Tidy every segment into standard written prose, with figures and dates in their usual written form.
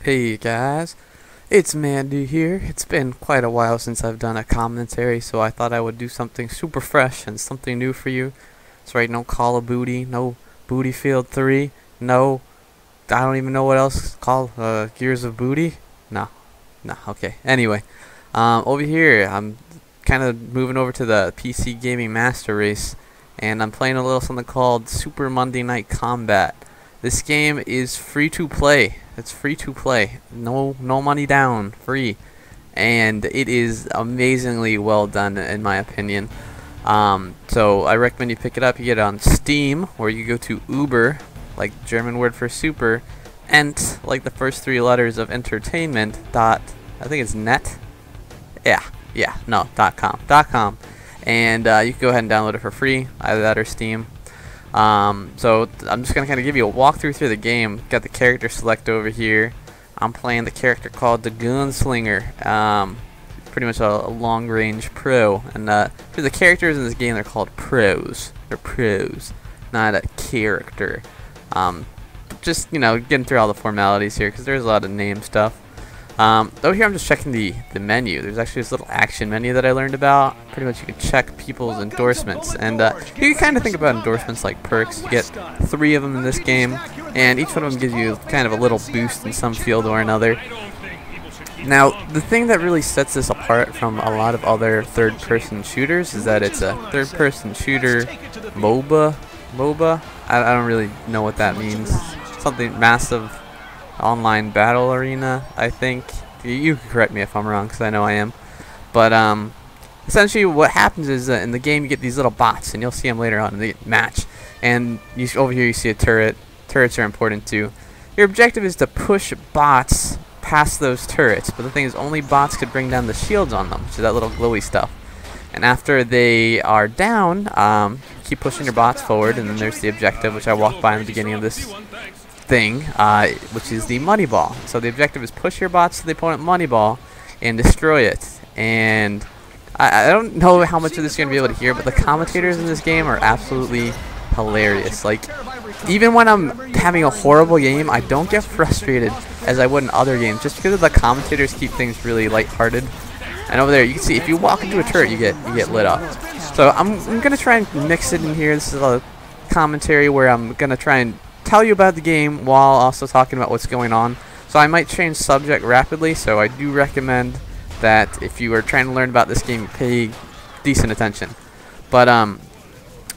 Hey guys, it's Mandy here. It's been quite a while since I've done a commentary, so I thought I would do something super fresh and something new for you. That's right, no Call of Booty, no Booty Field 3, no, I don't even know what else it's called, Gears of Booty? No, okay. Anyway, over here, I'm kind of moving over to the PC Gaming Master Race, and I'm playing a little something called Super Monday Night Combat. This game is free to play. It's free to play. No money down. Free. And it is amazingly well done in my opinion. So I recommend you pick it up. You get it on Steam, or you go to Uber, like German word for super, ent, like the first three letters of entertainment, dot, I think it's net? .com. And you can go ahead and download it for free, either that or Steam. So I'm just going to kind of give you a walkthrough through the game. Got the character select over here. I'm playing the character called the Gunslinger. Pretty much a long-range pro. And for the characters in this game, they're called pros. They're pros, not a character. Just, you know, getting through all the formalities here because there's a lot of name stuff. Over here I'm just checking the menu. There's actually this little action menu that I learned about. Pretty much you can check people's endorsements, and you can kind of think about endorsements like perks. You get 3 of them in this game, and each one of them gives you kind of a little boost in some field or another. Now, the thing that really sets this apart from a lot of other third-person shooters is that it's a third-person shooter MOBA. I don't really know what that means. Something massive online battle arena, I think. You can correct me if I'm wrong, because I know I am. But essentially what happens is in the game you get these little bots, and you'll see them later on in the match. And over here you see a turret. Turrets are important too. Your objective is to push bots past those turrets, but the thing is only bots could bring down the shields on them, which is that little glowy stuff. And after they are down, keep pushing your bots forward, and then there's the objective, which I walked by in the beginning of this thing, which is the money ball. So the objective is push your bots to the opponent money ball and destroy it. And I don't know how much of this you're going to be able to hear, but the commentators in this game are absolutely hilarious. Like, even when I'm having a horrible game, I don't get frustrated as I would in other games, just because the commentators keep things really lighthearted. And over there, you can see if you walk into a turret, you get lit up. So I'm going to try and mix it in here. This is a commentary where I'm going to try and tell you about the game while also talking about what's going on. So I might change subject rapidly, so I do recommend that if you are trying to learn about this game, you pay decent attention. But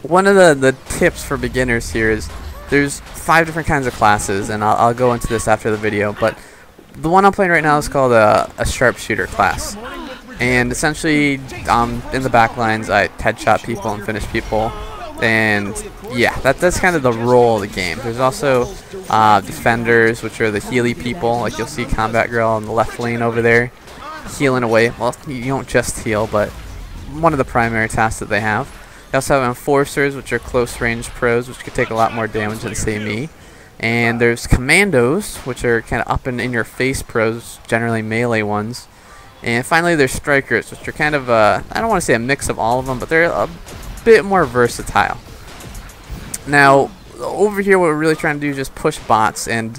one of the tips for beginners here is there's 5 different kinds of classes, and I'll go into this after the video, but the one I'm playing right now is called a sharpshooter class. And essentially, in the back lines, I headshot people and finish people. And yeah, that's kind of the role of the game. There's also defenders, which are the healy people. Like you'll see Combat Girl in the left lane over there, healing away. Well, you don't just heal, but one of the primary tasks that they have. They also have enforcers, which are close range pros, which could take a lot more damage than, say, me. And there's commandos, which are kind of up and in your face pros, generally melee ones. And finally, there's strikers, which are kind of I don't want to say a mix of all of them, but they're a bit more versatile. Now, over here, what we're really trying to do is just push bots. And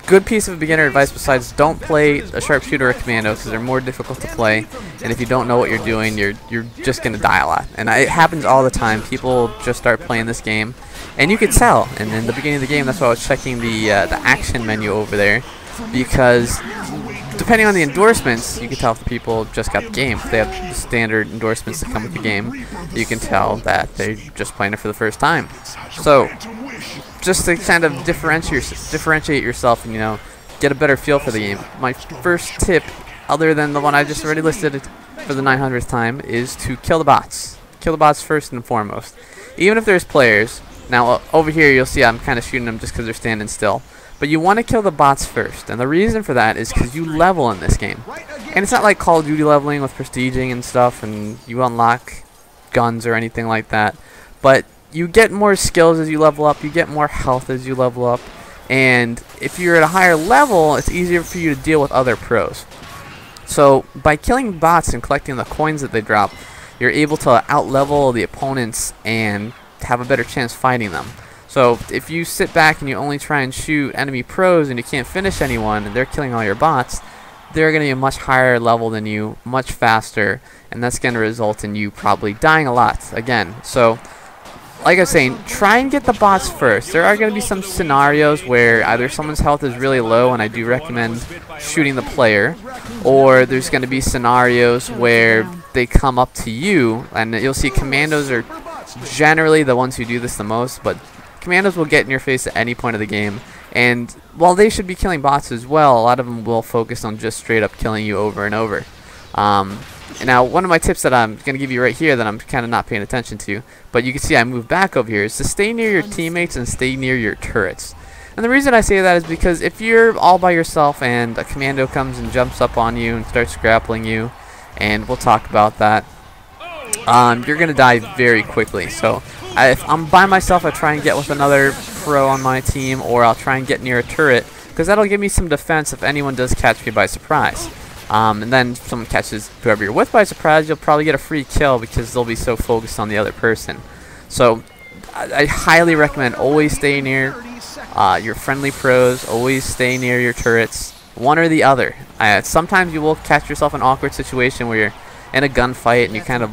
good piece of beginner advice besides don't play a sharpshooter or a commando, because they're more difficult to play. And if you don't know what you're doing, you're just gonna die a lot. And it happens all the time. People just start playing this game, and you can tell. And in the beginning of the game, that's why I was checking the action menu over there, because depending on the endorsements, you can tell if the people just got the game. If they have the standard endorsements that come with the game, you can tell that they're just playing it for the first time. So, just to kind of differentiate yourself and, you know, get a better feel for the game, my first tip, other than the one I just already listed for the 900th time, is to kill the bots. Kill the bots first and foremost. Even if there's players. Now, over here, you'll see I'm kind of shooting them just because they're standing still. But you want to kill the bots first, and the reason for that is because you level in this game. And it's not like Call of Duty leveling with prestiging and stuff, and you unlock guns or anything like that. But you get more skills as you level up, you get more health as you level up, and if you're at a higher level, it's easier for you to deal with other pros. So by killing bots and collecting the coins that they drop, you're able to out-level the opponents and have a better chance fighting them. So if you sit back and you only try and shoot enemy pros and you can't finish anyone and they're killing all your bots, they're going to be a much higher level than you, much faster, and that's going to result in you probably dying a lot again. So like I was saying, try and get the bots first. There are going to be some scenarios where either someone's health is really low, and I do recommend shooting the player, or there's going to be scenarios where they come up to you, and you'll see commandos are generally the ones who do this the most, but commandos will get in your face at any point of the game, and while they should be killing bots as well, a lot of them will focus on just straight up killing you over and over. Now, one of my tips that I'm going to give you right here that I'm kind of not paying attention to, but you can see I moved back over here, is to stay near your teammates and stay near your turrets. And the reason I say that is because if you're all by yourself and a commando comes and jumps up on you and starts grappling you, and we'll talk about that, you're going to die very quickly. So if I'm by myself, I try and get with another pro on my team, or I'll try and get near a turret, because that'll give me some defense if anyone does catch me by surprise. And then if someone catches whoever you're with by surprise, you'll probably get a free kill because they'll be so focused on the other person. So I highly recommend always stay near your friendly pros, always stay near your turrets, one or the other. Sometimes you will catch yourself in an awkward situation where you're in a gunfight and you kind of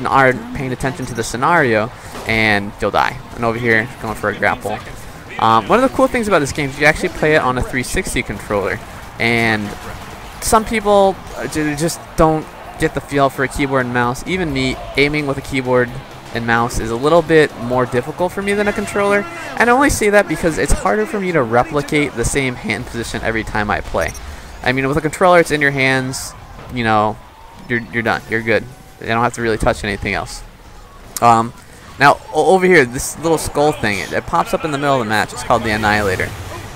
aren't paying attention to the scenario, and you'll die. And over here, going for a grapple. One of the cool things about this game is you actually play it on a 360 controller, and some people just don't get the feel for a keyboard and mouse. Even me, aiming with a keyboard and mouse is a little bit more difficult for me than a controller. And I only say that because it's harder for me to replicate the same hand position every time I play. I mean, with a controller, it's in your hands, you know, you're done, you're good. You don't have to really touch anything else. Now, over here, this little skull thing, it pops up in the middle of the match. It's called the Annihilator.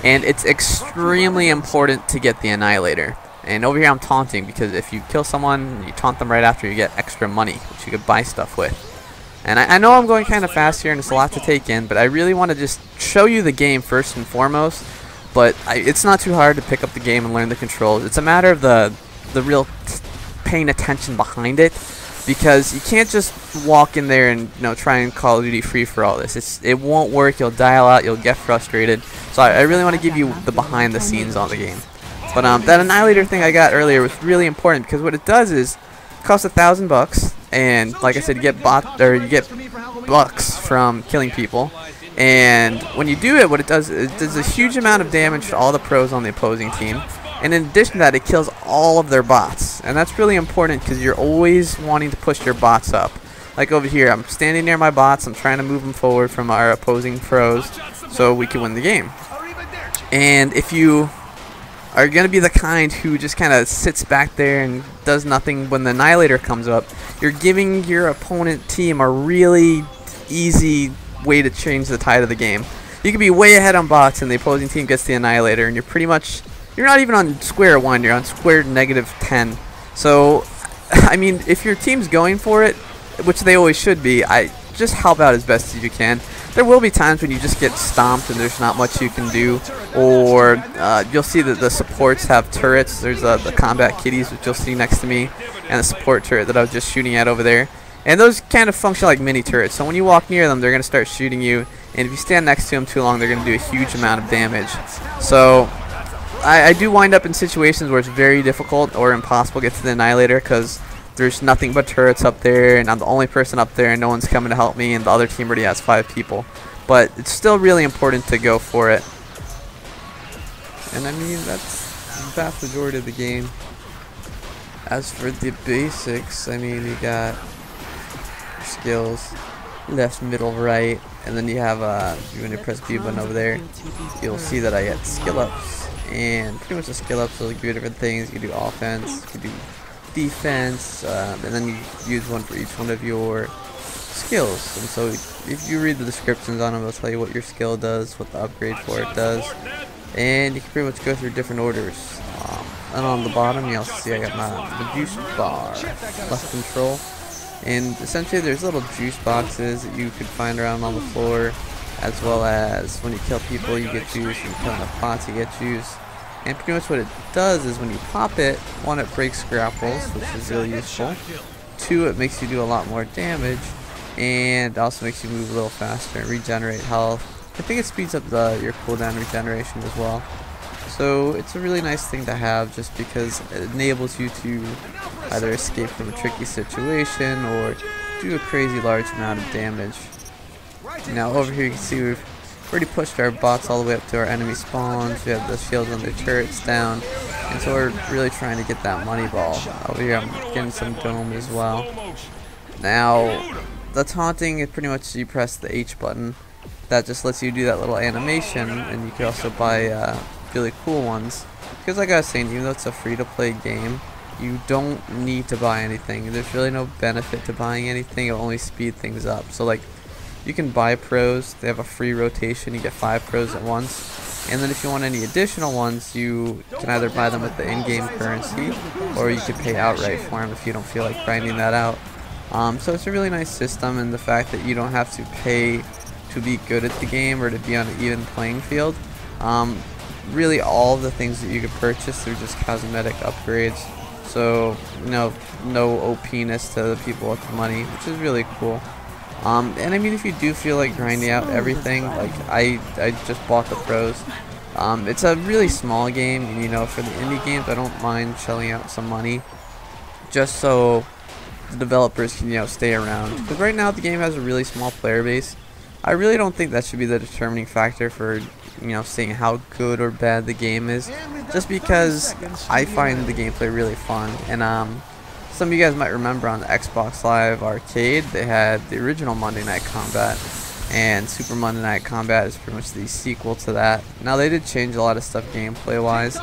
And it's extremely important to get the Annihilator. And over here I'm taunting, because if you kill someone, you taunt them right after, you get extra money, which you could buy stuff with. And I know I'm going kind of fast here and it's a lot to take in, but I really want to just show you the game first and foremost. But it's not too hard to pick up the game and learn the controls. It's a matter of the real paying attention behind it, because you can't just walk in there and try and Call of Duty free for all this. It won't work. You'll die out. You'll get frustrated. So I really want to give you the behind the scenes on the game. But that Annihilator thing I got earlier was really important, because what it does is it costs $1,000, and like I said, you get bucks from killing people. And when you do it, what it does a huge amount of damage to all the pros on the opposing team. And in addition to that, it kills all of their bots. And that's really important, because you're always wanting to push your bots up. Like over here, I'm standing near my bots. I'm trying to move them forward from our opposing pros so we can win the game. And if you are going to be the kind who just kind of sits back there and does nothing when the Annihilator comes up, you're giving your opponent team a really easy way to change the tide of the game. You could be way ahead on bots and the opposing team gets the Annihilator, and you're not even on square 1, you're on square -10. So, I mean, if your team's going for it, which they always should be, just help out as best as you can. There will be times when you just get stomped and there's not much you can do, or you'll see that the supports have turrets. There's the combat kitties, which you'll see next to me, and the support turret that I was just shooting at over there. And those kind of function like mini turrets, so when you walk near them, they're going to start shooting you, and if you stand next to them too long, they're going to do a huge amount of damage. So I do wind up in situations where it's very difficult or impossible to get to the Annihilator, because there's nothing but turrets up there, and I'm the only person up there, and no one's coming to help me, and the other team already has 5 people. But it's still really important to go for it. And I mean, that's the vast majority of the game. As for the basics, I mean, you got skills, left, middle, right, and then you have when you press B button over there, you'll see that I get skill ups, and pretty much the skill ups will give you different things. You can do offense, you can do defense, and then you use one for each one of your skills. And so if you read the descriptions on them, it'll tell you what your skill does, what the upgrade for it does, and you can pretty much go through different orders. And on the bottom, you'll see I got the juice bar, left control, and essentially there's little juice boxes that you could find around on the floor, as well as when you kill people you get juice, when you kill enough bots you get juice. And pretty much what it does is when you pop it, 1, it breaks grapples, which is really useful. 2, it makes you do a lot more damage, and also makes you move a little faster and regenerate health. I think it speeds up your cooldown regeneration as well. So it's a really nice thing to have, just because it enables you to either escape from a tricky situation or do a crazy large amount of damage. Now over here you can see we've already pushed our bots all the way up to our enemy spawns. We have the shields on their turrets down, and so we're really trying to get that money ball. Over here I'm getting some dome as well. Now the taunting is pretty much you press the H button. That just lets you do that little animation, and you can also buy really cool ones. Because like I was saying, even though it's a free-to-play game, you don't need to buy anything. There's really no benefit to buying anything. It'll only speed things up. So like, you can buy pros. They have a free rotation. You get 5 pros at once. And then if you want any additional ones, you can either buy them with the in-game currency, or you can pay outright for them if you don't feel like grinding that out. So it's a really nice system, and the fact that you don't have to pay to be good at the game or to be on an even playing field. Really all of the things that you could purchase, they're just cosmetic upgrades. So no OP-ness to the people with the money, which is really cool. And I mean, if you do feel like grinding out everything, like I just bought the pros. It's a really small game, and you know, for the indie games, I don't mind shelling out some money just so the developers can, you know, stay around. Because right now the game has a really small player base. I really don't think that should be the determining factor for, you know, seeing how good or bad the game is. Just because I find the gameplay really fun. And some of you guys might remember on the Xbox Live Arcade, they had the original Monday Night Combat, and Super Monday Night Combat is pretty much the sequel to that. Now they did change a lot of stuff gameplay wise.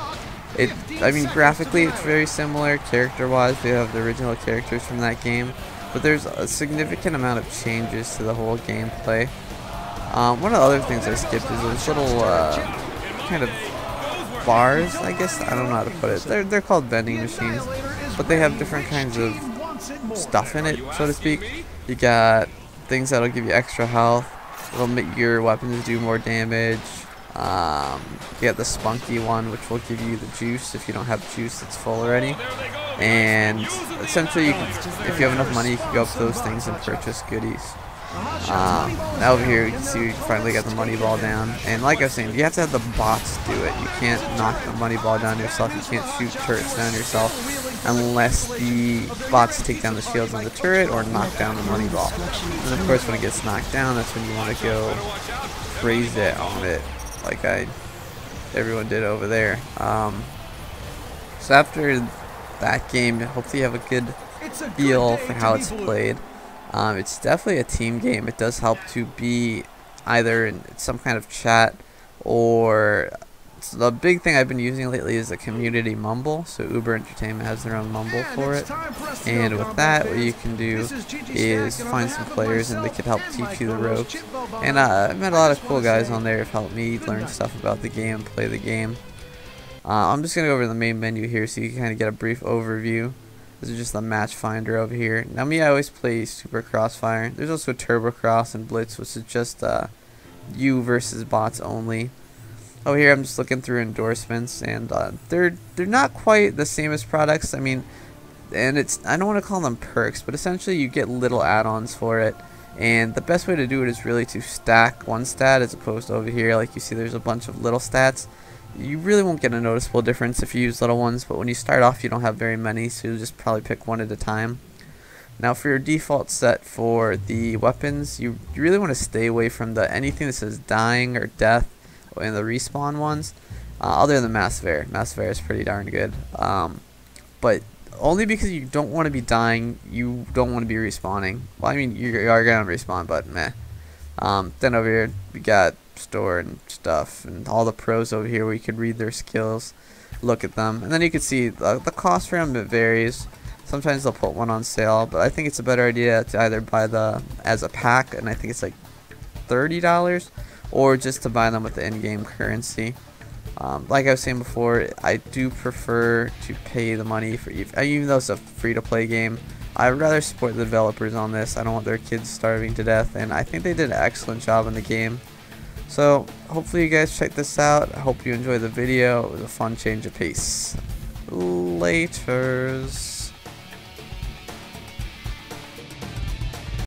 I mean, graphically it's very similar. Character wise, they have the original characters from that game, but there's a significant amount of changes to the whole gameplay. One of the other things I skipped is those little kind of bars, I guess. I don't know how to put it. They're called vending machines, but they have different kinds of stuff in it, so to speak. You got things that'll give you extra health. It'll make your weapons do more damage. You got the spunky one, which will give you the juice if you don't have juice that's full already. And essentially, if you have enough money, you can go up to those things and purchase goodies. Now over here, you can see we finally got the money ball down. And like I was saying, you have to have the bots do it. You can't knock the money ball down yourself. You can't shoot turrets down yourself unless the bots take down the shields on the turret or knock down the money ball. And of course, when it gets knocked down, that's when you want to go raise it on it, like everyone did over there. So after that game, hopefully you have a good feel for how it's played. It's definitely a team game. It does help to be either in some kind of chat, or the big thing I've been using lately is the community mumble. So Uber Entertainment has their own mumble for it, and with that, what you can do is find some players and they can help teach you the ropes. And I've met a lot of cool guys on there who've helped me learn stuff about the game, play the game. I'm just gonna go over the main menu here so you can kind of get a brief overview. This is just the match finder over here. Now me, I always play Super Crossfire. There's also Turbo Cross and Blitz, which is just you versus bots only. Over here I'm just looking through endorsements, and they're not quite the same as products. I mean, and I don't want to call them perks, but essentially you get little add-ons for it. And the best way to do it is really to stack one stat, as opposed to over here, like you see there's a bunch of little stats. You really won't get a noticeable difference if you use little ones, but when you start off you don't have very many, so you'll just probably pick one at a time. Now for your default set for the weapons, you really want to stay away from anything that says dying or death and the respawn ones, other than Mass Fair. Mass Fair is pretty darn good, but only because you don't want to be dying, you don't want to be respawning. Well, I mean, you are going to respawn, but meh. Then over here we got store and stuff, and all the pros over here where you could read their skills, look at them, and then you can see the cost for them. It varies. Sometimes they'll put one on sale, but I think it's a better idea to either buy as a pack, and I think it's like $30, or just to buy them with the in-game currency. Like I was saying before, I do prefer to pay the money for even though it's a free-to-play game. I'd rather support the developers on this. I don't want their kids starving to death, and I think they did an excellent job in the game. So hopefully you guys check this out. I hope you enjoyed the video. It was a fun change of pace. Laters.